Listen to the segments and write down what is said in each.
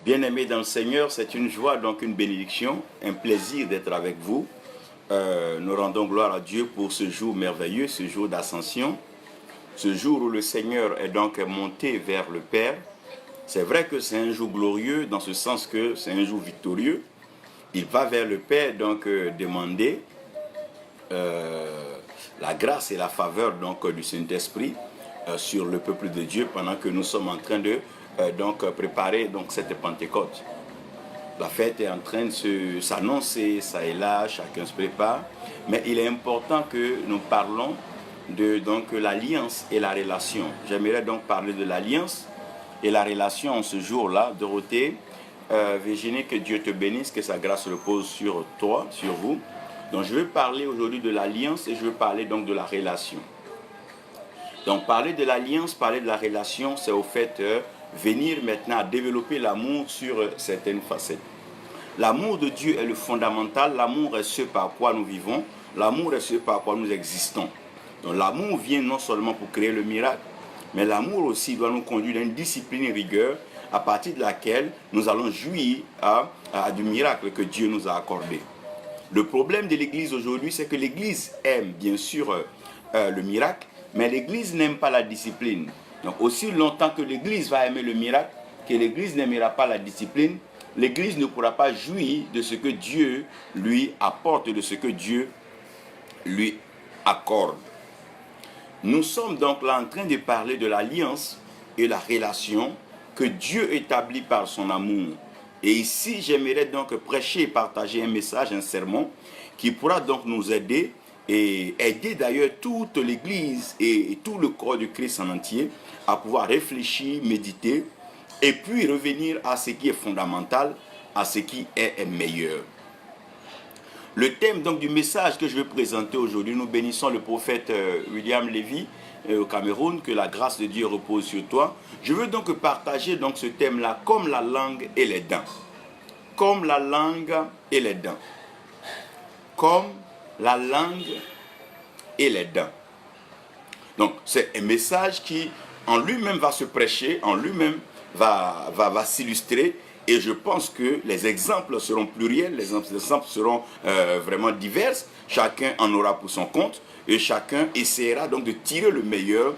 Bien-aimés dans le Seigneur, c'est une joie, donc une bénédiction, un plaisir d'être avec vous. Nous rendons gloire à Dieu pour ce jour merveilleux, ce jour d'ascension, ce jour où le Seigneur est donc monté vers le Père. C'est vrai que c'est un jour glorieux dans ce sens que c'est un jour victorieux. Il va vers le Père donc demander la grâce et la faveur donc du Saint-Esprit sur le peuple de Dieu pendant que nous sommes en train de donc préparer donc cette Pentecôte. La fête est en train de s'annoncer, ça et là, chacun se prépare. Mais il est important que nous parlons de donc l'alliance et la relation. J'aimerais donc parler de l'alliance et la relation en ce jour-là. Dorothée, Virginie, que Dieu te bénisse, que sa grâce repose sur toi, sur vous. Donc je veux parler aujourd'hui de l'alliance et je veux parler donc de la relation. Donc parler de l'alliance, parler de la relation, c'est au fait venir maintenant à développer l'amour sur certaines facettes. L'amour de Dieu est le fondamental, l'amour est ce par quoi nous vivons, l'amour est ce par quoi nous existons. Donc l'amour vient non seulement pour créer le miracle, mais l'amour aussi doit nous conduire à une discipline et rigueur à partir de laquelle nous allons jouir du miracle que Dieu nous a accordé. Le problème de l'Église aujourd'hui, c'est que l'Église aime bien sûr le miracle, mais l'Église n'aime pas la discipline. Donc aussi longtemps que l'Église va aimer le miracle, que l'Église n'aimera pas la discipline, l'Église ne pourra pas jouir de ce que Dieu lui apporte, de ce que Dieu lui accorde. Nous sommes donc là en train de parler de l'alliance et la relation que Dieu établit par son amour. Et ici, j'aimerais donc prêcher et partager un message, un sermon, qui pourra donc nous aider et aider d'ailleurs toute l'Église et tout le corps du Christ en entier à pouvoir réfléchir, méditer et puis revenir à ce qui est fondamental, à ce qui est meilleur. Le thème donc du message que je vais présenter aujourd'hui, nous bénissons le prophète William Levy au Cameroun, que la grâce de Dieu repose sur toi. Je veux donc partager donc ce thème-là comme la langue et les dents. Comme la langue et les dents. Comme la langue et les dents. Donc c'est un message qui en lui-même va se prêcher, en lui-même va s'illustrer. Et je pense que les exemples seront pluriels, les exemples seront vraiment divers. Chacun en aura pour son compte et chacun essaiera donc de tirer le meilleur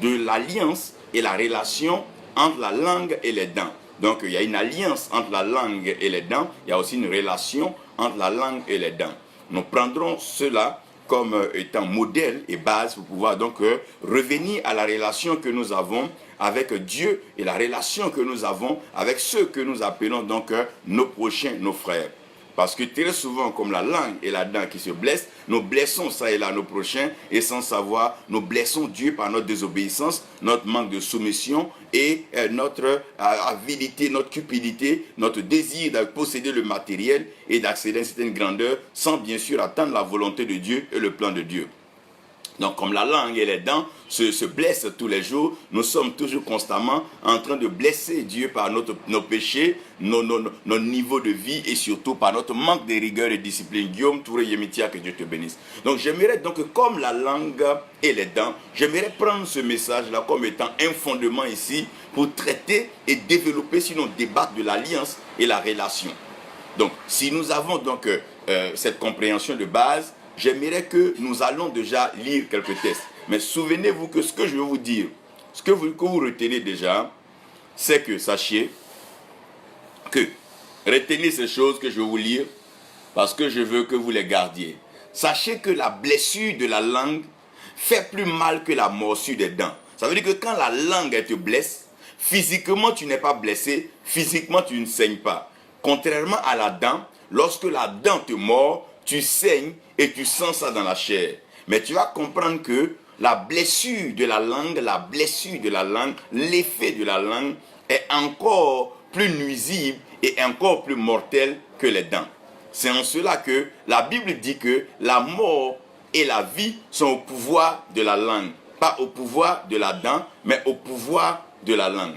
de l'alliance et la relation entre la langue et les dents. Donc il y a une alliance entre la langue et les dents, il y a aussi une relation entre la langue et les dents. Nous prendrons cela comme étant modèle et base pour pouvoir donc revenir à la relation que nous avons avec Dieu et la relation que nous avons avec ceux que nous appelons donc nos prochains, nos frères. Parce que très souvent, comme la langue et la dent qui se blessent, nous blessons ça et là nos prochains et sans savoir, nous blessons Dieu par notre désobéissance, notre manque de soumission et notre avidité, notre cupidité, notre désir de posséder le matériel et d'accéder à une certaine grandeur sans bien sûr attendre la volonté de Dieu et le plan de Dieu. Donc comme la langue et les dents se blessent tous les jours, nous sommes toujours constamment en train de blesser Dieu par nos péchés, nos niveaux de vie et surtout par notre manque de rigueur et de discipline. Guillaume Touré Yemitia, que Dieu te bénisse. Donc j'aimerais donc comme la langue et les dents, j'aimerais prendre ce message-là comme étant un fondement ici pour traiter et développer, sinon débattre de l'alliance et la relation. Donc si nous avons donc cette compréhension de base, j'aimerais que nous allons déjà lire quelques textes. Mais souvenez-vous que ce que je vais vous dire, ce que vous retenez déjà, c'est que sachez que, retenez ces choses que je vais vous lire, parce que je veux que vous les gardiez. Sachez que la blessure de la langue fait plus mal que la morsure des dents. Ça veut dire que quand la langue elle te blesse, physiquement tu n'es pas blessé, physiquement tu ne saignes pas. Contrairement à la dent, lorsque la dent te mord, tu saignes et tu sens ça dans la chair. Mais tu vas comprendre que la blessure de la langue, l'effet de la langue est encore plus nuisible et encore plus mortel que les dents. C'est en cela que la Bible dit que la mort et la vie sont au pouvoir de la langue. Pas au pouvoir de la dent, mais au pouvoir de la langue.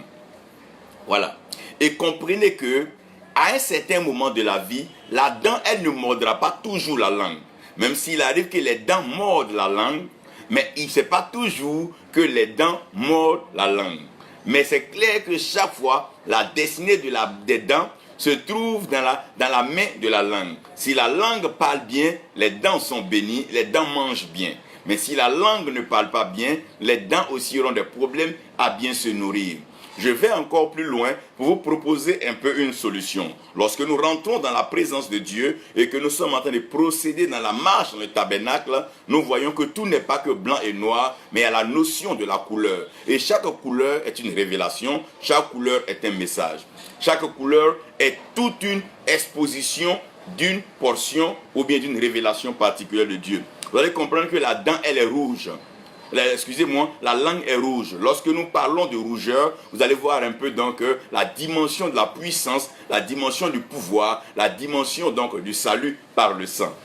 Voilà. Et comprenez que à un certain moment de la vie, la dent, elle ne mordra pas toujours la langue. Même s'il arrive que les dents mordent la langue, mais il ne sait pas toujours que les dents mordent la langue. Mais c'est clair que chaque fois la destinée des dents se trouve dans la main de la langue. Si la langue parle bien, les dents sont bénies, les dents mangent bien. Mais si la langue ne parle pas bien, les dents aussi auront des problèmes à bien se nourrir. Je vais encore plus loin pour vous proposer un peu une solution. Lorsque nous rentrons dans la présence de Dieu et que nous sommes en train de procéder dans la marche dans le tabernacle, nous voyons que tout n'est pas que blanc et noir, mais il y a la notion de la couleur. Et chaque couleur est une révélation, chaque couleur est un message. Chaque couleur est toute une exposition d'une portion ou bien d'une révélation particulière de Dieu. Vous allez comprendre que la dent, elle est rouge. La langue est rouge. Lorsque nous parlons de rougeur, vous allez voir un peu donc la dimension de la puissance, la dimension du pouvoir, la dimension donc du salut par le sang.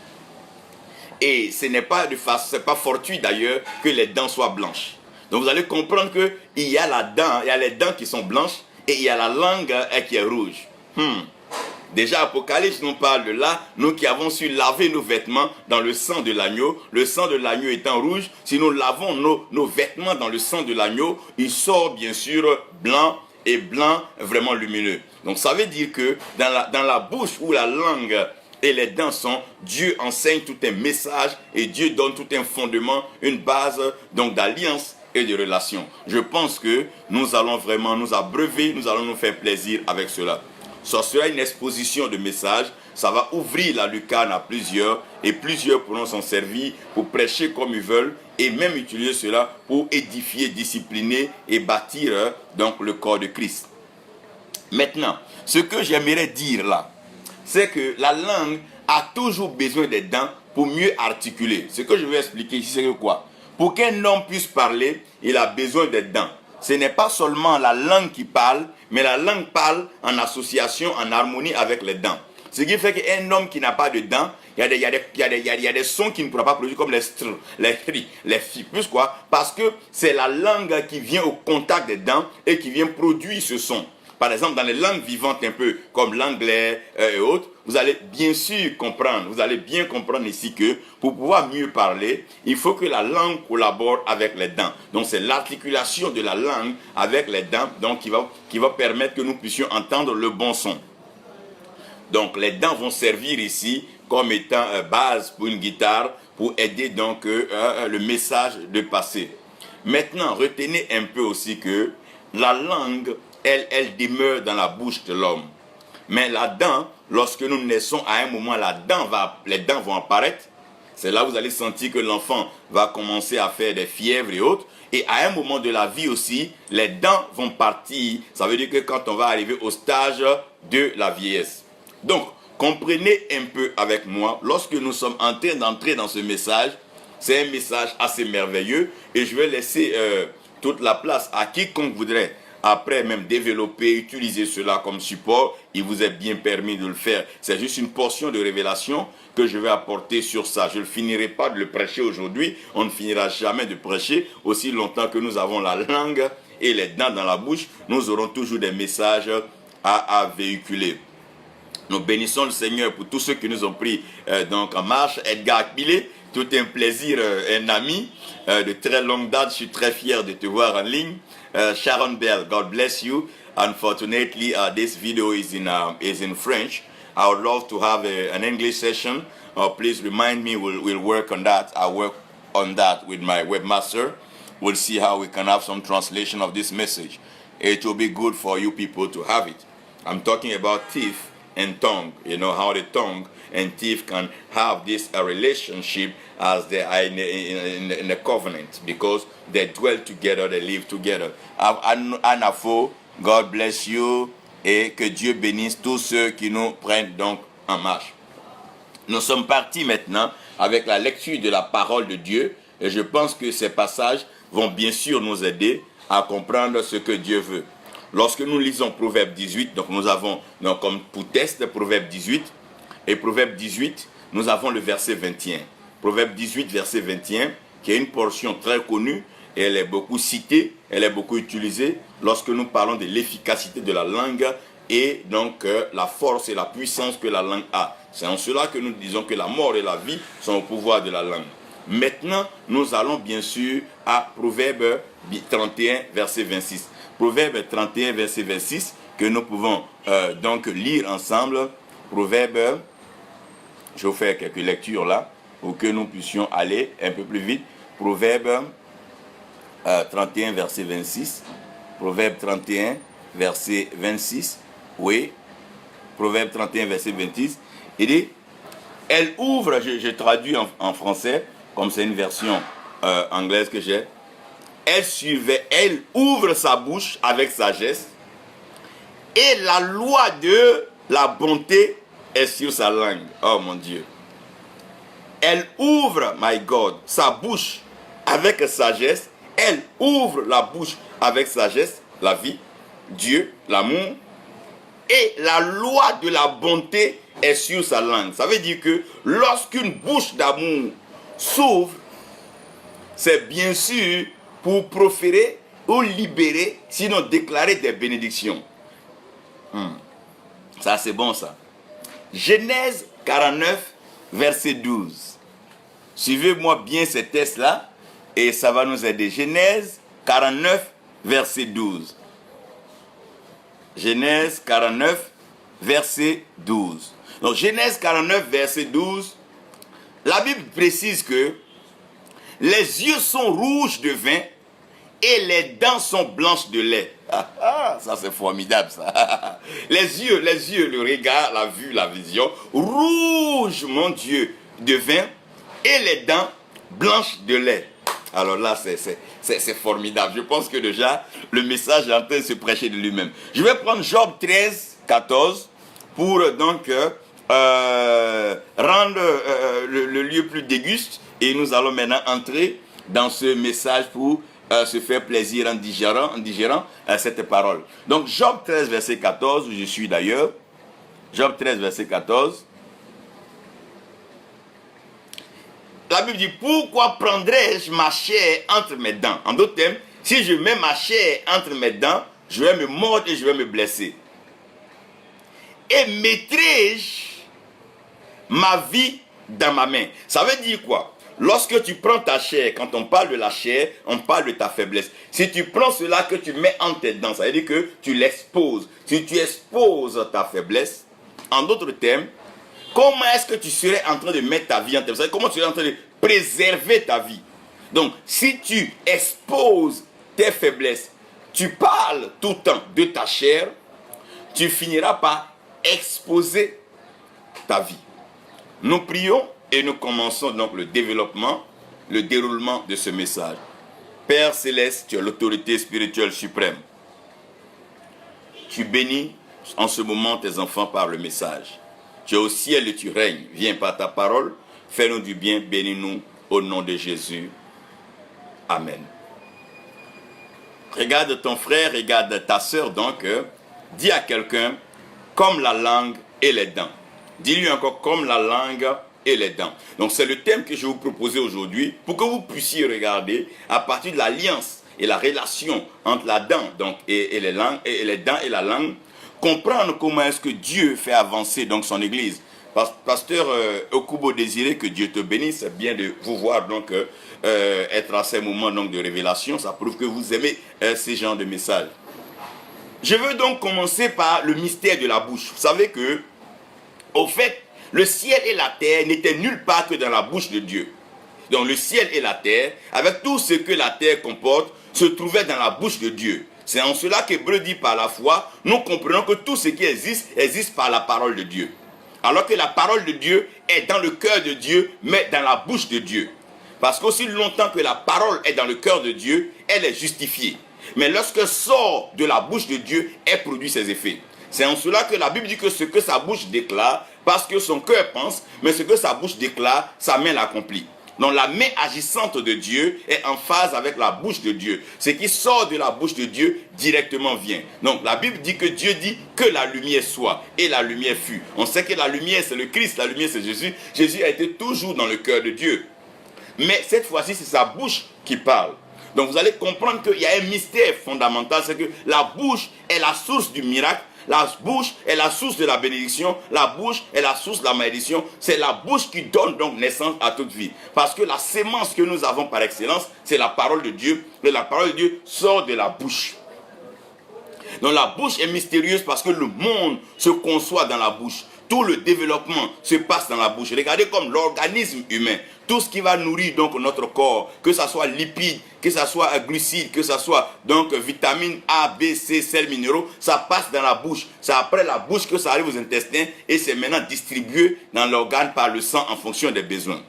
Et ce n'est pas fortuit d'ailleurs que les dents soient blanches. Donc vous allez comprendre qu'il y a il y a les dents qui sont blanches et il y a la langue qui est rouge. Déjà, Apocalypse nous parle de là, nous qui avons su laver nos vêtements dans le sang de l'agneau. Le sang de l'agneau étant rouge, si nous lavons nos vêtements dans le sang de l'agneau, il sort bien sûr blanc et blanc vraiment lumineux. Donc ça veut dire que dans la bouche où la langue et les dents sont, Dieu enseigne tout un message et Dieu donne tout un fondement, une base donc d'alliance et de relation. Je pense que nous allons vraiment nous abreuver, nous allons nous faire plaisir avec cela. Ça sera une exposition de messages, ça va ouvrir la lucarne à plusieurs et plusieurs pourront s'en servir pour prêcher comme ils veulent et même utiliser cela pour édifier, discipliner et bâtir donc le corps de Christ. Maintenant, ce que j'aimerais dire là, c'est que la langue a toujours besoin des dents pour mieux articuler. Ce que je vais expliquer ici, c'est que quoi? Pour qu'un homme puisse parler, il a besoin des dents. Ce n'est pas seulement la langue qui parle, mais la langue parle en association, en harmonie avec les dents. Ce qui fait qu'un homme qui n'a pas de dents, il y a des sons qu'il ne pourra pas produire comme les str, les cris, les fi. Plus quoi? Parce que c'est la langue qui vient au contact des dents et qui vient produire ce son. Par exemple, dans les langues vivantes un peu comme l'anglais et autres, vous allez bien sûr comprendre, vous allez bien comprendre ici que pour pouvoir mieux parler, il faut que la langue collabore avec les dents. Donc c'est l'articulation de la langue avec les dents donc, qui va permettre que nous puissions entendre le bon son. Donc les dents vont servir ici comme étant base pour une guitare, pour aider donc le message de passer. Maintenant, retenez un peu aussi que la langue, elle demeure dans la bouche de l'homme. Mais la dent, lorsque nous naissons, à un moment, les dents vont apparaître. C'est là où vous allez sentir que l'enfant va commencer à faire des fièvres et autres. Et à un moment de la vie aussi, les dents vont partir. Ça veut dire que quand on va arriver au stage de la vieillesse. Donc, comprenez un peu avec moi, lorsque nous sommes en train d'entrer dans ce message, c'est un message assez merveilleux. Et je vais laisser toute la place à quiconque voudrait après même développer, utiliser cela comme support, il vous est bien permis de le faire. C'est juste une portion de révélation que je vais apporter sur ça. Je ne finirai pas de le prêcher aujourd'hui. On ne finira jamais de prêcher. Aussi longtemps que nous avons la langue et les dents dans la bouche, nous aurons toujours des messages à véhiculer. Nous bénissons le Seigneur pour tous ceux qui nous ont pris donc en marche. Edgar Akbile, tout un plaisir, un ami de très longue date. Je suis très fier de te voir en ligne. Sharon Bell, God bless you. Unfortunately, this video is in French. I would love to have an English session. Please remind me, we'll work on that. I'll work on that with my webmaster. We'll see how we can have some translation of this message. It will be good for you people to have it. I'm talking about teeth and tongue. You know how the tongue and teeth can have this relationship as they are in a covenant, because they dwell together, they live together. Anafo, God bless you, et que Dieu bénisse tous ceux qui nous prennent donc en marche. Nous sommes partis maintenant avec la lecture de la parole de Dieu, et je pense que ces passages vont bien sûr nous aider à comprendre ce que Dieu veut. Lorsque nous lisons Proverbe 18, donc nous avons donc comme pour test Proverbe 18, et Proverbe 18, nous avons le verset 21. Proverbe 18, verset 21, qui est une portion très connue, et elle est beaucoup citée, elle est beaucoup utilisée lorsque nous parlons de l'efficacité de la langue et donc la force et la puissance que la langue a. C'est en cela que nous disons que la mort et la vie sont au pouvoir de la langue. Maintenant, nous allons bien sûr à Proverbe 31, verset 26. Proverbe 31, verset 26, que nous pouvons donc lire ensemble. Proverbe, je vais vous faire quelques lectures là, pour que nous puissions aller un peu plus vite. Proverbe 31, verset 26. Proverbe 31, verset 26. Oui. Proverbe 31, verset 26. Il dit, elle ouvre, je traduis en français, comme c'est une version anglaise que j'ai. Elle ouvre sa bouche avec sagesse, et la loi de la bonté est sur sa langue. Oh mon Dieu. Elle ouvre, my God, sa bouche avec sagesse. Elle ouvre la bouche avec sagesse, la vie, Dieu, l'amour. Et la loi de la bonté est sur sa langue. Ça veut dire que lorsqu'une bouche d'amour s'ouvre, c'est bien sûr pour proférer ou libérer, sinon déclarer des bénédictions. Ça, c'est bon, ça. Genèse 49, verset 12. Suivez-moi bien ces textes-là et ça va nous aider. Genèse 49, verset 12. Genèse 49, verset 12. Donc, Genèse 49, verset 12, la Bible précise que les yeux sont rouges de vin et les dents sont blanches de lait. Ça c'est formidable ça. Les yeux, le regard, la vue, la vision, rouge, mon Dieu, de vin et les dents blanches de lait. Alors là, c'est formidable. Je pense que déjà, le message est en train de se prêcher de lui-même. Je vais prendre Job 13, 14 pour donc rendre le lieu plus déguste. Et nous allons maintenant entrer dans ce message pour se faire plaisir en digérant cette parole. Donc Job 13, verset 14, où je suis d'ailleurs. Job 13, verset 14. La Bible dit, pourquoi prendrais-je ma chair entre mes dents? En d'autres termes, si je mets ma chair entre mes dents, je vais me mordre et je vais me blesser. Et mettrai-je ma vie dans ma main? Ça veut dire quoi? Lorsque tu prends ta chair, quand on parle de la chair, on parle de ta faiblesse. Si tu prends cela que tu mets entre tes dents, ça veut dire que tu l'exposes. Si tu exposes ta faiblesse, en d'autres termes, comment est-ce que tu serais en train de mettre ta vie en termes? Comment tu serais en train de préserver ta vie? Donc, si tu exposes tes faiblesses, tu parles tout le temps de ta chair, tu finiras par exposer ta vie. Nous prions et nous commençons donc le développement, le déroulement de ce message. Père Céleste, tu as l'autorité spirituelle suprême. Tu bénis en ce moment tes enfants par le message. Tu es au ciel et tu règnes. Viens par ta parole. Fais-nous du bien. Bénis-nous au nom de Jésus. Amen. Regarde ton frère, regarde ta soeur donc. Dis à quelqu'un, comme la langue et les dents. Dis-lui encore, comme la langue et les dents. Donc c'est le thème que je vais vous proposer aujourd'hui pour que vous puissiez regarder à partir de l'alliance et la relation entre la dent donc, et les langues, et les dents et la langue, comprendre comment est-ce que Dieu fait avancer donc son église. Pasteur Okubo Désiré, que Dieu te bénisse, c'est bien de vous voir donc être à ces moments donc, de révélation. Ça prouve que vous aimez ces genres de messages. Je veux donc commencer par le mystère de la bouche. Vous savez que, au fait, le ciel et la terre n'étaient nulle part que dans la bouche de Dieu. Donc le ciel et la terre, avec tout ce que la terre comporte, se trouvaient dans la bouche de Dieu. C'est en cela qu'Hébreu dit par la foi, nous comprenons que tout ce qui existe, existe par la parole de Dieu. Alors que la parole de Dieu est dans le cœur de Dieu, mais dans la bouche de Dieu. Parce qu'aussi longtemps que la parole est dans le cœur de Dieu, elle est justifiée. Mais lorsqu'elle sort de la bouche de Dieu, elle produit ses effets. C'est en cela que la Bible dit que ce que sa bouche déclare, parce que son cœur pense, mais ce que sa bouche déclare, sa main l'accomplit. Donc la main agissante de Dieu est en phase avec la bouche de Dieu. Ce qui sort de la bouche de Dieu directement vient. Donc la Bible dit que Dieu dit que la lumière soit et la lumière fut. On sait que la lumière c'est le Christ, la lumière c'est Jésus. Jésus a été toujours dans le cœur de Dieu. Mais cette fois-ci c'est sa bouche qui parle. Donc vous allez comprendre qu'il y a un mystère fondamental, c'est que la bouche est la source du miracle. La bouche est la source de la bénédiction. La bouche est la source de la malédiction. C'est la bouche qui donne donc naissance à toute vie. Parce que la sémence que nous avons par excellence, c'est la parole de Dieu. Et la parole de Dieu sort de la bouche. Donc la bouche est mystérieuse parce que le monde se conçoit dans la bouche. Tout le développement se passe dans la bouche. Regardez comme l'organisme humain, tout ce qui va nourrir donc notre corps, que ce soit lipides, que ce soit glucides, que ce soit donc vitamines A, B, C, sels minéraux, ça passe dans la bouche. C'est après la bouche que ça arrive aux intestins et c'est maintenant distribué dans l'organe par le sang en fonction des besoins.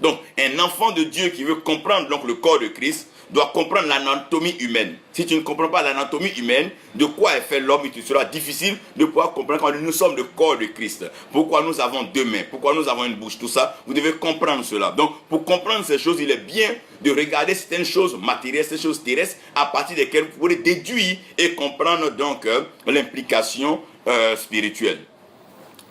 Donc un enfant de Dieu qui veut comprendre donc le corps de Christ doit comprendre l'anatomie humaine. Si tu ne comprends pas l'anatomie humaine, de quoi est fait l'homme, il te sera difficile de pouvoir comprendre quand nous sommes le corps de Christ. Pourquoi nous avons deux mains, pourquoi nous avons une bouche, tout ça, vous devez comprendre cela. Donc, pour comprendre ces choses, il est bien de regarder certaines choses matérielles, ces choses terrestres, à partir desquelles vous pourrez déduire et comprendre donc l'implication spirituelle.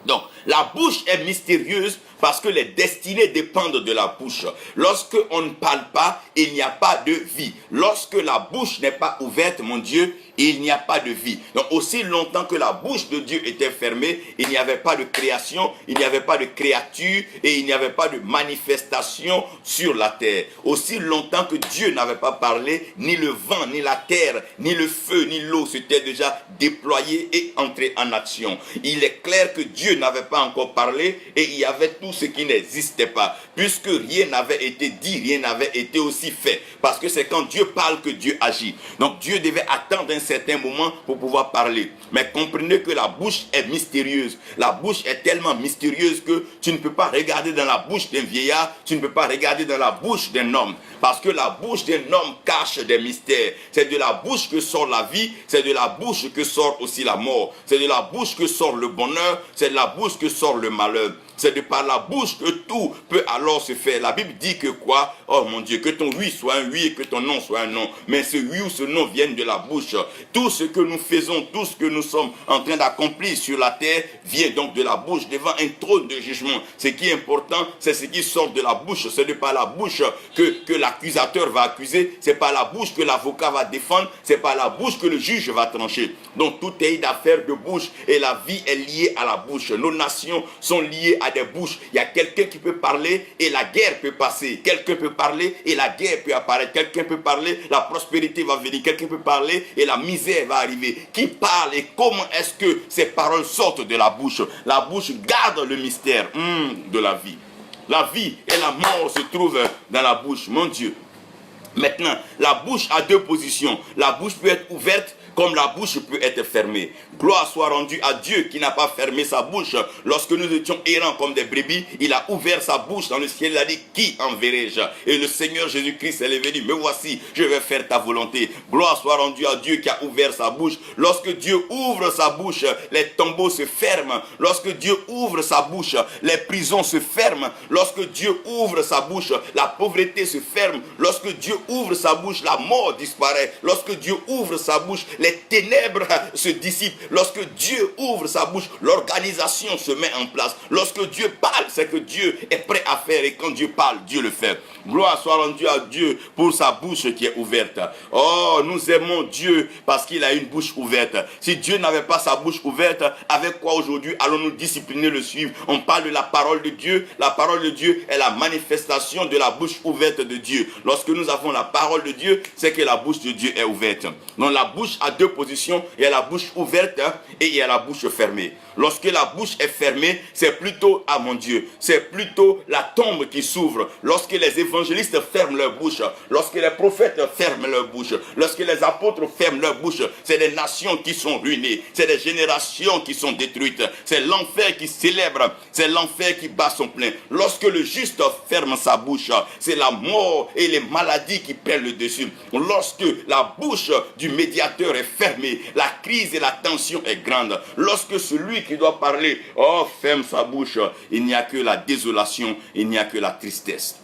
Donc, la bouche est mystérieuse parce que les destinées dépendent de la bouche. Lorsque on ne parle pas, il n'y a pas de vie. Lorsque la bouche n'est pas ouverte, mon Dieu, il n'y a pas de vie. Donc aussi longtemps que la bouche de Dieu était fermée, il n'y avait pas de création, il n'y avait pas de créature et il n'y avait pas de manifestation sur la terre. Aussi longtemps que Dieu n'avait pas parlé, ni le vent, ni la terre, ni le feu, ni l'eau s'étaient déjà déployés et entrés en action. Il est clair que Dieu n'avait pas encore parlé et il y avait tout ce qui n'existait pas. Puisque rien n'avait été dit, rien n'avait été aussi fait. Parce que c'est quand Dieu parle que Dieu agit. Donc Dieu devait attendre un certain moment pour pouvoir parler. Mais comprenez que la bouche est mystérieuse. La bouche est tellement mystérieuse que tu ne peux pas regarder dans la bouche d'un vieillard, tu ne peux pas regarder dans la bouche d'un homme. Parce que la bouche d'un homme cache des mystères. C'est de la bouche que sort la vie, c'est de la bouche que sort aussi la mort. C'est de la bouche que sort le bonheur, c'est de la bouche que sort le malheur. C'est de par la bouche que tout peut alors se faire. La Bible dit que quoi? Oh mon Dieu, que ton oui soit un oui et que ton non soit un non. Mais ce oui ou ce non vienne de la bouche. Tout ce que nous faisons, tout ce que nous sommes en train d'accomplir sur la terre vient donc de la bouche devant un trône de jugement. Ce qui est important, c'est ce qui sort de la bouche. C'est de par la bouche que l'accusateur va accuser. C'est par la bouche que l'avocat va défendre. C'est par la bouche que le juge va trancher. Donc tout est une affaire de bouche et la vie est liée à la bouche. Nos nations sont liées à des bouches. Il y a quelqu'un qui peut parler et la guerre peut passer. Quelqu'un peut parler et la guerre peut apparaître. Quelqu'un peut parler, la prospérité va venir. Quelqu'un peut parler et la misère va arriver. Qui parle et comment est-ce que ces paroles sortent de la bouche? La bouche garde le mystère de la vie. La vie et la mort se trouvent dans la bouche, mon Dieu. Maintenant, la bouche a deux positions. La bouche peut être ouverte comme la bouche peut être fermée. Gloire soit rendue à Dieu qui n'a pas fermé sa bouche. Lorsque nous étions errants comme des brebis, il a ouvert sa bouche dans le ciel. Il a dit, qui enverrai-je? Et le Seigneur Jésus-Christ est venu. Me voici, je vais faire ta volonté. Gloire soit rendue à Dieu qui a ouvert sa bouche. Lorsque Dieu ouvre sa bouche, les tombeaux se ferment. Lorsque Dieu ouvre sa bouche, les prisons se ferment. Lorsque Dieu ouvre sa bouche, la pauvreté se ferme. Lorsque Dieu ouvre sa bouche, la mort disparaît. Lorsque Dieu ouvre sa bouche, les ténèbres se dissipent. Lorsque Dieu ouvre sa bouche, l'organisation se met en place. Lorsque Dieu parle, c'est que Dieu est prêt à faire. Et quand Dieu parle, Dieu le fait. Gloire soit rendue à Dieu pour sa bouche qui est ouverte. Oh, nous aimons Dieu parce qu'il a une bouche ouverte. Si Dieu n'avait pas sa bouche ouverte, avec quoi aujourd'hui allons-nous discipliner le suivre? On parle de la parole de Dieu. La parole de Dieu est la manifestation de la bouche ouverte de Dieu. Lorsque nous avons la parole de Dieu, c'est que la bouche de Dieu est ouverte. Donc la bouche a deux positions. Il y a la bouche ouverte et il y a la bouche fermée. Lorsque la bouche est fermée, c'est plutôt, ah mon Dieu, c'est plutôt la tombe qui s'ouvre. Lorsque les évangélistes ferment leur bouche, lorsque les prophètes ferment leur bouche, lorsque les apôtres ferment leur bouche, c'est des nations qui sont ruinées, c'est des générations qui sont détruites, c'est l'enfer qui célèbre, c'est l'enfer qui bat son plein. Lorsque le juste ferme sa bouche, c'est la mort et les maladies qui prennent le dessus. Lorsque la bouche du médiateur est fermée, la crise et la tension est grande. Lorsque celui qui doit parler, oh, ferme sa bouche, il n'y a que la désolation, il n'y a que la tristesse.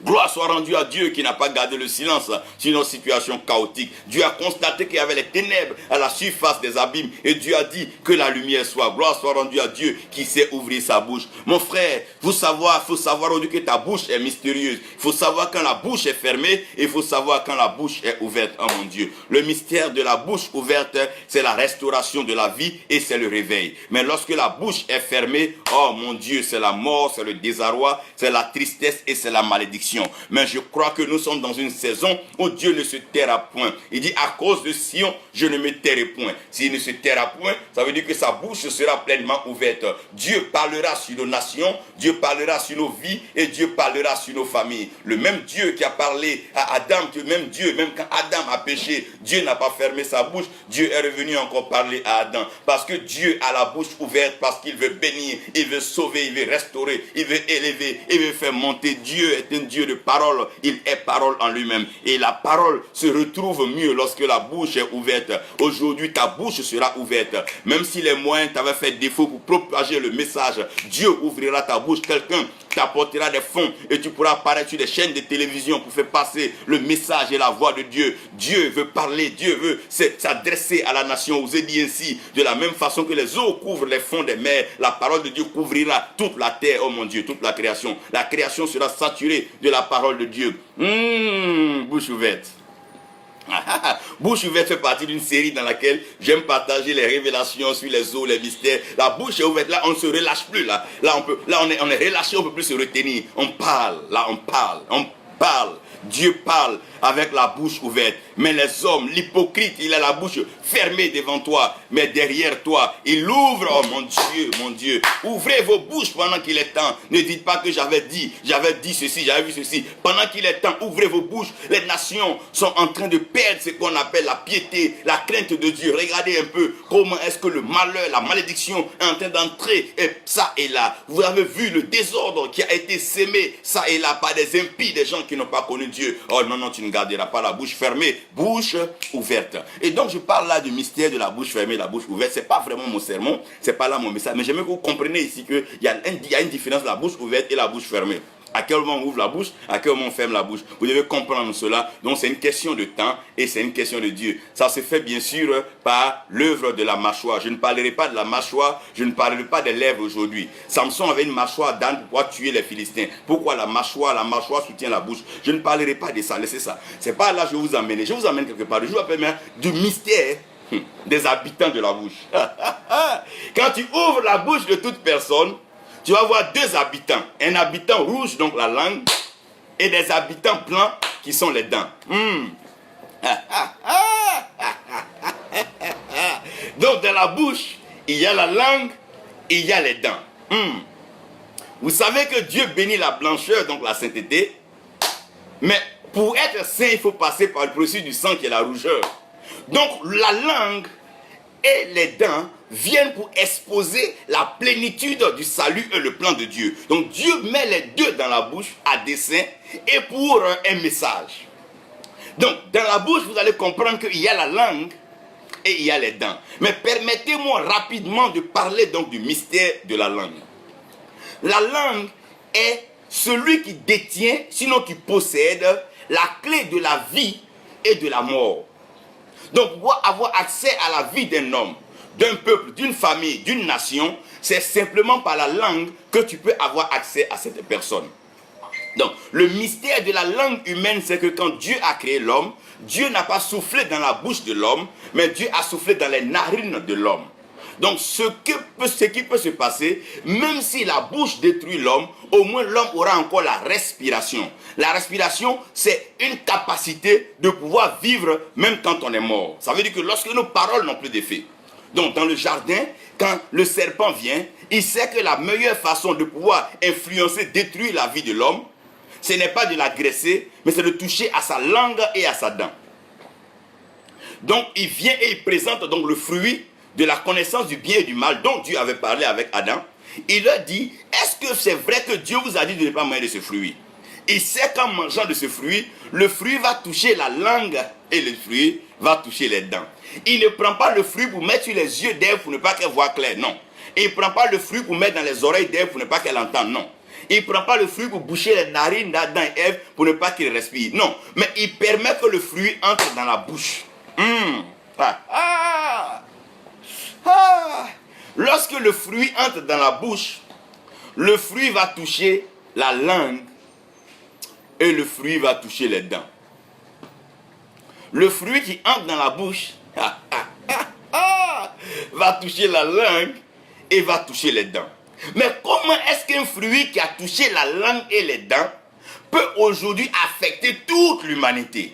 Gloire soit rendue à Dieu qui n'a pas gardé le silence sur nos situations chaotiques. Dieu a constaté qu'il y avait les ténèbres à la surface des abîmes et Dieu a dit que la lumière soit. Gloire soit rendue à Dieu qui sait ouvrir sa bouche. Mon frère, il faut savoir aujourd'hui que ta bouche est mystérieuse. Il faut savoir quand la bouche est fermée et il faut savoir quand la bouche est ouverte. Oh mon Dieu, le mystère de la bouche ouverte, c'est la restauration de la vie et c'est le réveil. Mais lorsque la bouche est fermée, oh mon Dieu, c'est la mort, c'est le désarroi, c'est la tristesse et c'est la malédiction. malédiction. Mais je crois que nous sommes dans une saison où Dieu ne se taira point. Il dit, à cause de Sion, je ne me tairai point. S'il ne se taira point, ça veut dire que sa bouche sera pleinement ouverte. Dieu parlera sur nos nations, Dieu parlera sur nos vies et Dieu parlera sur nos familles. Le même Dieu qui a parlé à Adam, que même Dieu, même quand Adam a péché, Dieu n'a pas fermé sa bouche, Dieu est revenu encore parler à Adam. Parce que Dieu a la bouche ouverte, parce qu'il veut bénir, il veut sauver, il veut restaurer, il veut élever, il veut faire monter. Dieu est un Dieu de parole, il est parole en lui-même. Et la parole se retrouve mieux lorsque la bouche est ouverte. Aujourd'hui, ta bouche sera ouverte. Même si les moyens t'avaient fait défaut pour propager le message, Dieu ouvrira ta bouche. Quelqu'un t'apportera des fonds et tu pourras apparaître sur des chaînes de télévision pour faire passer le message et la voix de Dieu. Dieu veut parler, Dieu veut s'adresser à la nation. Vous avez dit ainsi, de la même façon que les eaux couvrent les fonds des mers, la parole de Dieu couvrira toute la terre, oh mon Dieu, toute la création. La création sera saturée de la parole de Dieu. Bouche ouverte. Bouche ouverte fait partie d'une série dans laquelle j'aime partager les révélations sur les eaux, les mystères. La bouche est ouverte, là on ne se relâche plus. Là on est relâché, on ne peut plus se retenir. On parle, là on parle. Dieu parle avec la bouche ouverte. Mais les hommes, l'hypocrite, il a la bouche fermée devant toi, mais derrière toi, il ouvre. Oh mon Dieu, ouvrez vos bouches pendant qu'il est temps. Ne dites pas que j'avais dit ceci, j'avais vu ceci. Pendant qu'il est temps, ouvrez vos bouches. Les nations sont en train de perdre ce qu'on appelle la piété, la crainte de Dieu. Regardez un peu comment est-ce que le malheur, la malédiction est en train d'entrer et ça et là. Vous avez vu le désordre qui a été sémé ça et là par des impies, des gens qui n'ont pas connu Dieu. Oh non, tu ne garderas pas la bouche fermée, bouche ouverte. Et donc je parle là du mystère de la bouche fermée, la bouche ouverte. C'est pas vraiment mon sermon, c'est pas là mon message. Mais j'aimerais que vous compreniez ici qu'il y a une différence de la bouche ouverte et la bouche fermée. À quel moment on ouvre la bouche, à quel moment on ferme la bouche. Vous devez comprendre cela. Donc c'est une question de temps et c'est une question de Dieu. Ça se fait bien sûr par l'œuvre de la mâchoire. Je ne parlerai pas de la mâchoire, je ne parlerai pas des lèvres aujourd'hui. Samson avait une mâchoire d'âne pour pouvoir tuer les Philistins. Pourquoi la mâchoire soutient la bouche. Je ne parlerai pas de ça, laissez ça. C'est pas là que je vais vous amener. Je vous amène quelque part. Je vous appelle du mystère des habitants de la bouche. Quand tu ouvres la bouche de toute personne, tu vas voir deux habitants. Un habitant rouge, donc la langue, et des habitants blancs qui sont les dents. Donc dans la bouche, il y a la langue, et il y a les dents. Vous savez que Dieu bénit la blancheur, donc la sainteté. Mais pour être saint, il faut passer par le processus du sang qui est la rougeur. Donc la langue et les dents viennent pour exposer la plénitude du salut et le plan de Dieu. Donc Dieu met les deux dans la bouche à dessein et pour un message. Donc dans la bouche, vous allez comprendre qu'il y a la langue et il y a les dents. Mais permettez-moi rapidement de parler donc du mystère de la langue. La langue est celui qui détient, sinon qui possède, la clé de la vie et de la mort. Donc, pour avoir accès à la vie d'un homme, d'un peuple, d'une famille, d'une nation, c'est simplement par la langue que tu peux avoir accès à cette personne. Donc, le mystère de la langue humaine, c'est que quand Dieu a créé l'homme, Dieu n'a pas soufflé dans la bouche de l'homme, mais Dieu a soufflé dans les narines de l'homme. Donc, ce qui peut se passer, même si la bouche détruit l'homme, au moins l'homme aura encore la respiration. La respiration, c'est une capacité de pouvoir vivre même quand on est mort. Ça veut dire que lorsque nos paroles n'ont plus d'effet. Donc, dans le jardin, quand le serpent vient, il sait que la meilleure façon de pouvoir influencer, détruire la vie de l'homme, ce n'est pas de l'agresser, mais c'est de toucher à sa langue et à sa dent. Donc, il vient et il présente donc le fruit de la connaissance du bien et du mal dont Dieu avait parlé avec Adam. Il leur dit, est-ce que c'est vrai que Dieu vous a dit de ne pas manger de ce fruit? Il sait qu'en mangeant de ce fruit, le fruit va toucher la langue et le fruit va toucher les dents. Il ne prend pas le fruit pour mettre sur les yeux d'Ève pour ne pas qu'elle voie clair, non. Il ne prend pas le fruit pour mettre dans les oreilles d'Ève pour ne pas qu'elle entende, non. Il ne prend pas le fruit pour boucher les narines d'Adam et Ève pour ne pas qu'il respire, non. Mais il permet que le fruit entre dans la bouche. Lorsque le fruit entre dans la bouche, le fruit va toucher la langue et le fruit va toucher les dents. Le fruit qui entre dans la bouche va toucher la langue et va toucher les dents. Mais comment est-ce qu'un fruit qui a touché la langue et les dents peut aujourd'hui affecter toute l'humanité.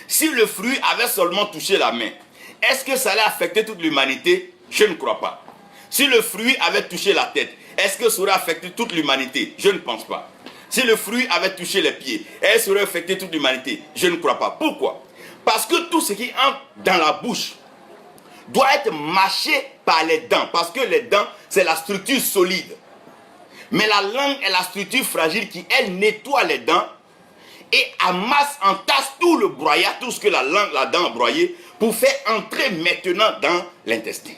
Si le fruit avait seulement touché la main, est-ce que ça allait affecter toute l'humanité? Je ne crois pas. Si le fruit avait touché la tête, est-ce que ça aurait affecté toute l'humanité? Je ne pense pas. Si le fruit avait touché les pieds, est-ce que ça aurait affecté toute l'humanité? Je ne crois pas. Pourquoi? Parce que tout ce qui entre dans la bouche doit être mâché par les dents. Parce que les dents, c'est la structure solide. Mais la langue est la structure fragile qui, elle, nettoie les dents et amasse, entasse tout le broyat, tout ce que la dent a broyé, pour faire entrer maintenant dans l'intestin.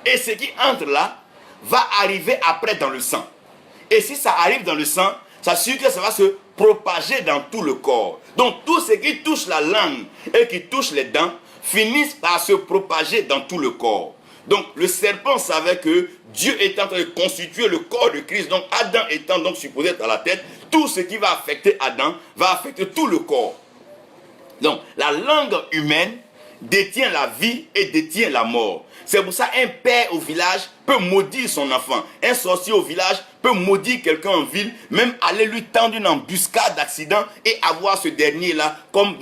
Et ce qui entre là, va arriver après dans le sang. Et si ça arrive dans le sang, ça sûr que ça va se propager dans tout le corps. Donc tout ce qui touche la langue et qui touche les dents, finissent par se propager dans tout le corps. Donc le serpent savait que Dieu est en train de constituer le corps de Christ. Donc Adam étant donc supposé être à la tête, tout ce qui va affecter Adam va affecter tout le corps. Donc la langue humaine détient la vie et détient la mort. C'est pour ça qu'un père au village peut maudire son enfant. Un sorcier au village peut maudire quelqu'un en ville, même aller lui tendre une embuscade d'accident et avoir ce dernier-là comme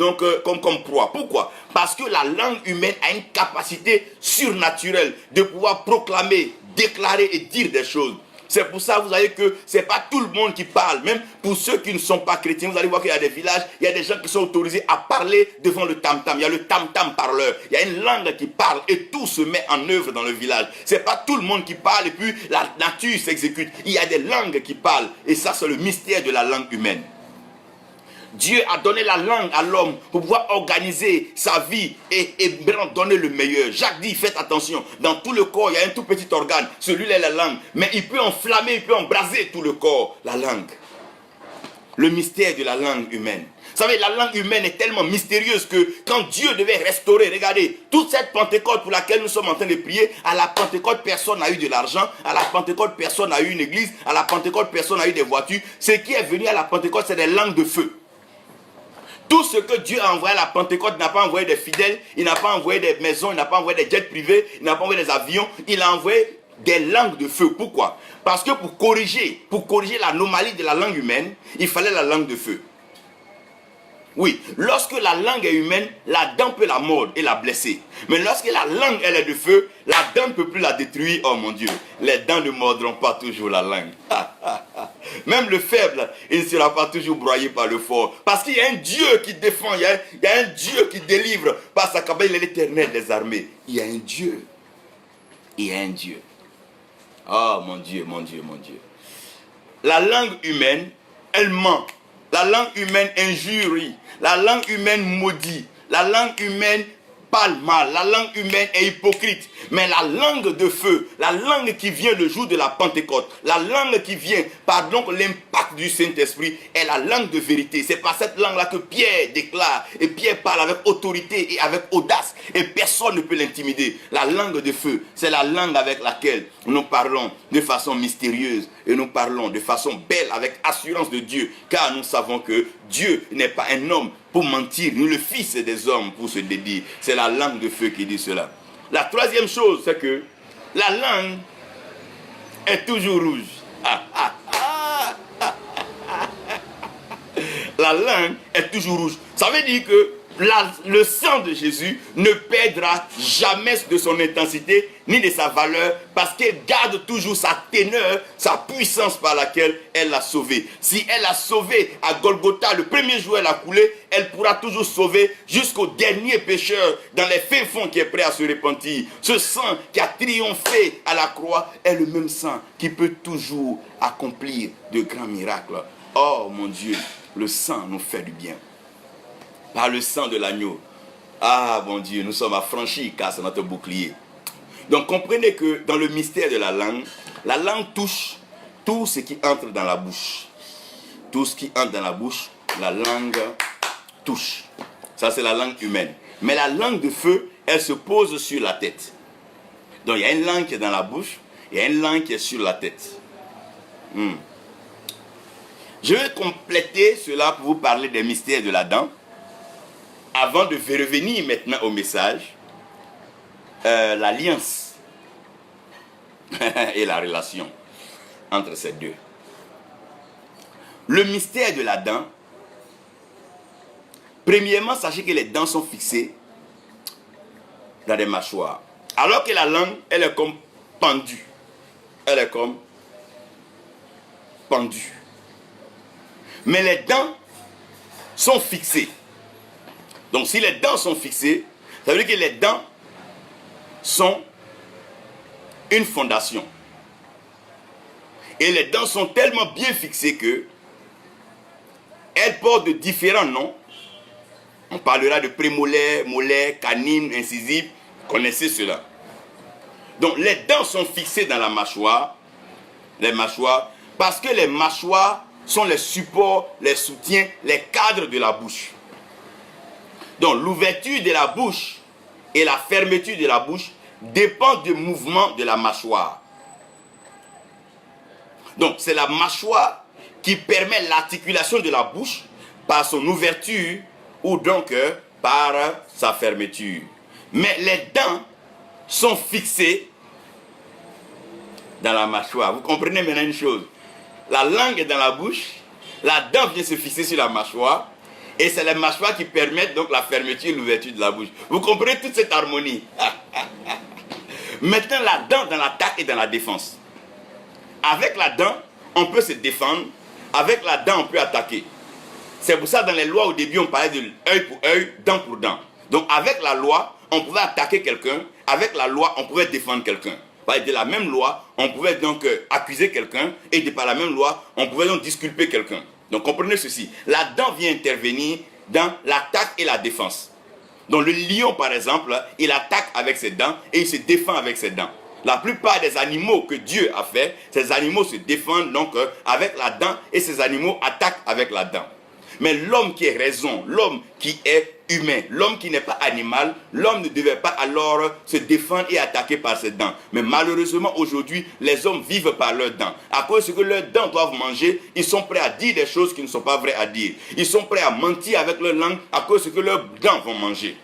proie. Pourquoi? Parce que la langue humaine a une capacité surnaturelle de pouvoir proclamer, déclarer et dire des choses. C'est pour ça, vous savez que ce n'est pas tout le monde qui parle. Même pour ceux qui ne sont pas chrétiens, vous allez voir qu'il y a des villages, il y a des gens qui sont autorisés à parler devant le tam-tam. Il y a le tam-tam parleur. Il y a une langue qui parle et tout se met en œuvre dans le village. Ce n'est pas tout le monde qui parle et puis la nature s'exécute. Il y a des langues qui parlent. Et ça, c'est le mystère de la langue humaine. Dieu a donné la langue à l'homme pour pouvoir organiser sa vie et donner le meilleur. Jacques dit, faites attention, dans tout le corps, il y a un tout petit organe, celui-là est la langue, mais il peut enflammer, il peut embraser tout le corps, la langue. Le mystère de la langue humaine. Vous savez, la langue humaine est tellement mystérieuse que quand Dieu devait restaurer, regardez, toute cette Pentecôte pour laquelle nous sommes en train de prier, à la Pentecôte, personne n'a eu de l'argent, à la Pentecôte, personne n'a eu une église, à la Pentecôte, personne n'a eu des voitures. Ce qui est venu à la Pentecôte, c'est des langues de feu. Tout ce que Dieu a envoyé à la Pentecôte, il n'a pas envoyé des fidèles, il n'a pas envoyé des maisons, il n'a pas envoyé des jets privés, il n'a pas envoyé des avions, il a envoyé des langues de feu. Pourquoi? Parce que pour corriger l'anomalie de la langue humaine, il fallait la langue de feu. Oui, lorsque la langue est humaine, la dent peut la mordre et la blesser. Mais lorsque la langue elle est de feu, la dent ne peut plus la détruire. Oh mon Dieu, les dents ne mordront pas toujours la langue. Même le faible, il ne sera pas toujours broyé par le fort. Parce qu'il y a un Dieu qui défend, il y a un Dieu qui délivre. Par sa cabane, il est l'Éternel des armées. Il y a un Dieu. Il y a un Dieu. Oh mon Dieu, mon Dieu, mon Dieu. La langue humaine, elle ment. La langue humaine injurie. La langue humaine maudit. La langue humaine parle mal. La langue humaine est hypocrite. Mais la langue de feu, la langue qui vient le jour de la Pentecôte, la langue qui vient par donc l'impact du Saint-Esprit est la langue de vérité. C'est par cette langue-là que Pierre déclare. Et Pierre parle avec autorité et avec audace. Et personne ne peut l'intimider. La langue de feu, c'est la langue avec laquelle nous parlons de façon mystérieuse. Et nous parlons de façon belle, avec assurance de Dieu. Car nous savons que Dieu n'est pas un homme pour mentir, ni le fils des hommes pour se dédire. C'est la langue de feu qui dit cela. La troisième chose, c'est que la langue est toujours rouge. La langue est toujours rouge. Ça veut dire que le sang de Jésus ne perdra jamais de son intensité ni de sa valeur, parce qu'elle garde toujours sa teneur, sa puissance par laquelle elle l'a sauvé. Si elle a sauvé à Golgotha le premier jour où elle a coulé, elle pourra toujours sauver jusqu'au dernier pécheur dans les fins fonds qui est prêt à se repentir. Ce sang qui a triomphé à la croix est le même sang qui peut toujours accomplir de grands miracles. Oh mon Dieu, le sang nous fait du bien. Par le sang de l'agneau. Ah mon Dieu, nous sommes affranchis car c'est notre bouclier. Donc comprenez que dans le mystère de la langue touche tout ce qui entre dans la bouche. Tout ce qui entre dans la bouche, la langue touche. Ça c'est la langue humaine. Mais la langue de feu, elle se pose sur la tête. Donc il y a une langue qui est dans la bouche, il y a une langue qui est sur la tête. Je vais compléter cela pour vous parler des mystères de la dent. Avant de revenir maintenant au message, l'alliance et la relation entre ces deux. le mystère de la dent, premièrement, sachez que les dents sont fixées dans des mâchoires. Alors que la langue, elle est comme pendue. Elle est comme pendue. Mais les dents sont fixées. Donc si les dents sont fixées, ça veut dire que les dents sont une fondation. Et les dents sont tellement bien fixées que elles portent de différents noms. On parlera de prémolaire, molaire, canine, incisive. Connaissez cela. Donc les dents sont fixées dans la mâchoire, les mâchoires, parce que les mâchoires sont les supports, les soutiens, les cadres de la bouche. Donc l'ouverture de la bouche et la fermeture de la bouche dépendent du mouvement de la mâchoire. Donc c'est la mâchoire qui permet l'articulation de la bouche par son ouverture ou donc par sa fermeture. Mais les dents sont fixées dans la mâchoire. Vous comprenez maintenant une chose. La langue est dans la bouche, la dent vient se fixer sur la mâchoire, et c'est la mâchoire qui permet donc la fermeture et l'ouverture de la bouche. Vous comprenez toute cette harmonie. Maintenant, la dent dans l'attaque et dans la défense. Avec la dent, on peut se défendre. Avec la dent, on peut attaquer. C'est pour ça, dans les lois, au début, on parlait de œil pour œil, dent pour dent. Donc, avec la loi, on pouvait attaquer quelqu'un. Avec la loi, on pouvait défendre quelqu'un. De la même loi, on pouvait donc accuser quelqu'un. Et par la même loi, on pouvait donc disculper quelqu'un. Donc, comprenez ceci. La dent vient intervenir dans l'attaque et la défense. Donc, le lion, par exemple, il attaque avec ses dents et il se défend avec ses dents. La plupart des animaux que Dieu a fait, ces animaux se défendent donc avec la dent et ces animaux attaquent avec la dent. Mais l'homme qui est raison, l'homme qui est humain, l'homme qui n'est pas animal, l'homme ne devait pas alors se défendre et attaquer par ses dents. Mais malheureusement aujourd'hui, les hommes vivent par leurs dents. À cause que leurs dents doivent manger, ils sont prêts à dire des choses qui ne sont pas vraies à dire. Ils sont prêts à mentir avec leur langue à cause que leurs dents vont manger.